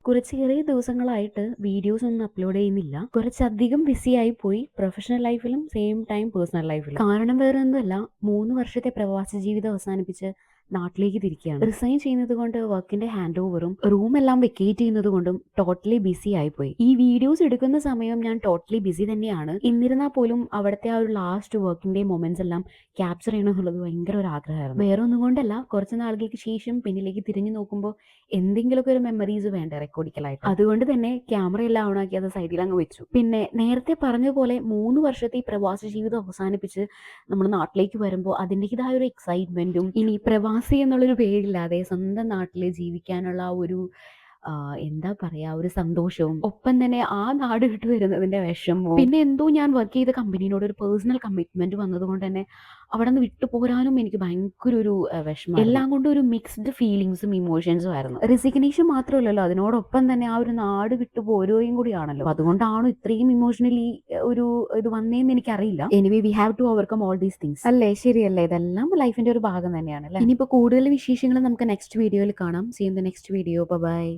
കുറച്ചേറെ ദിവസങ്ങളായിട്ട് വീഡിയോസ് ഒന്നും അപ്ലോഡ് ചെയ്യുന്നില്ല. കുറച്ചധികം ബിസി ആയി പോയി. പ്രൊഫഷണൽ ലൈഫിലും സെയിം ടൈം പേഴ്സണൽ ലൈഫിലും. കാരണം വേറെ ഒന്നുമല്ല, 3 വർഷത്തെ പ്രവാസ ജീവിതം അവസാനിപ്പിച്ച് നാട്ടിലേക്ക് തിരിക്കുകയാണ്. റിസൈൻ ചെയ്യുന്നത് കൊണ്ട് വർക്കിന്റെ ഹാൻഡ് ഓവറും റൂമെല്ലാം വെക്കേറ്റ് ചെയ്യുന്നത് കൊണ്ടും ടോട്ടലി ബിസി ആയിപ്പോയി. ഈ വീഡിയോസ് എടുക്കുന്ന സമയം ഞാൻ ടോട്ടലി ബിസി തന്നെയാണ്. എന്നിരുന്നാൽ പോലും അവിടുത്തെ ആ ഒരു ലാസ്റ്റ് വർക്കിംഗ് മൊമെന്റ്സ് എല്ലാം ക്യാപ്ചർ ചെയ്യണം എന്നുള്ളത് ഭയങ്കര ഒരു ആഗ്രഹമായിരുന്നു. വേറെ ഒന്നും കൊണ്ടല്ല, കുറച്ച് നാളുകൾക്ക് ശേഷം പിന്നിലേക്ക് തിരിഞ്ഞു നോക്കുമ്പോൾ എന്തെങ്കിലുമൊക്കെ ഒരു മെമ്മറീസ് വേണ്ട റെക്കോർഡിക്കലായിട്ട്. അതുകൊണ്ട് തന്നെ ക്യാമറ എല്ലാം ഓണാക്കി അത് സൈഡിൽ അങ്ങ് വെച്ചു. പിന്നെ നേരത്തെ പറഞ്ഞ പോലെ 3 വർഷത്തെ ഈ പ്രവാസ ജീവിതം അവസാനിപ്പിച്ച് നമ്മൾ നാട്ടിലേക്ക് വരുമ്പോൾ അതിൻ്റെതായ ഒരു എക്സൈറ്റ്മെന്റും ഇനി പ്രവാസി എന്നുള്ളൊരു പേരില്ലാതെ സ്വന്തം നാട്ടിൽ ജീവിക്കാനുള്ള ആ ഒരു എന്താ പറയാ, ഒരു സന്തോഷവും ഒപ്പം തന്നെ ആ നാട് വിട്ടു വരുന്നതിന്റെ വിഷമവും പിന്നെ എന്തോ ഞാൻ വർക്ക് ചെയ്ത കമ്പനിയോട് ഒരു പേഴ്സണൽ കമ്മിറ്റ്മെന്റ് വന്നതുകൊണ്ട് തന്നെ അവിടെ നിന്ന് വിട്ടു പോരാനും എനിക്ക് ഭയങ്കര ഒരു വിഷമം. എല്ലാം കൊണ്ടും ഒരു മിക്സ്ഡ് ഫീലിങ്സും ഇമോഷൻസും ആയിരുന്നു. റെസിഗ്നേഷൻ മാത്രമല്ലല്ലോ, അതിനോടൊപ്പം തന്നെ ആ ഒരു നാട് വിട്ടു പോരുകയും കൂടിയാണല്ലോ. അതുകൊണ്ടാണോ ഇത്രയും ഇമോഷണലി ഒരു ഇത് വന്നേന്ന് എനിക്കറിയില്ല. Anyway we have to overcome all these things. അല്ലേ, ശരിയല്ലേ? ഇതെല്ലാം ലൈഫിന്റെ ഒരു ഭാഗം തന്നെയാണ്. ഇനിയിപ്പോ കൂടുതൽ വിശേഷങ്ങൾ നമുക്ക് നെക്സ്റ്റ് വീഡിയോയിൽ കാണാം. See in the next video. By.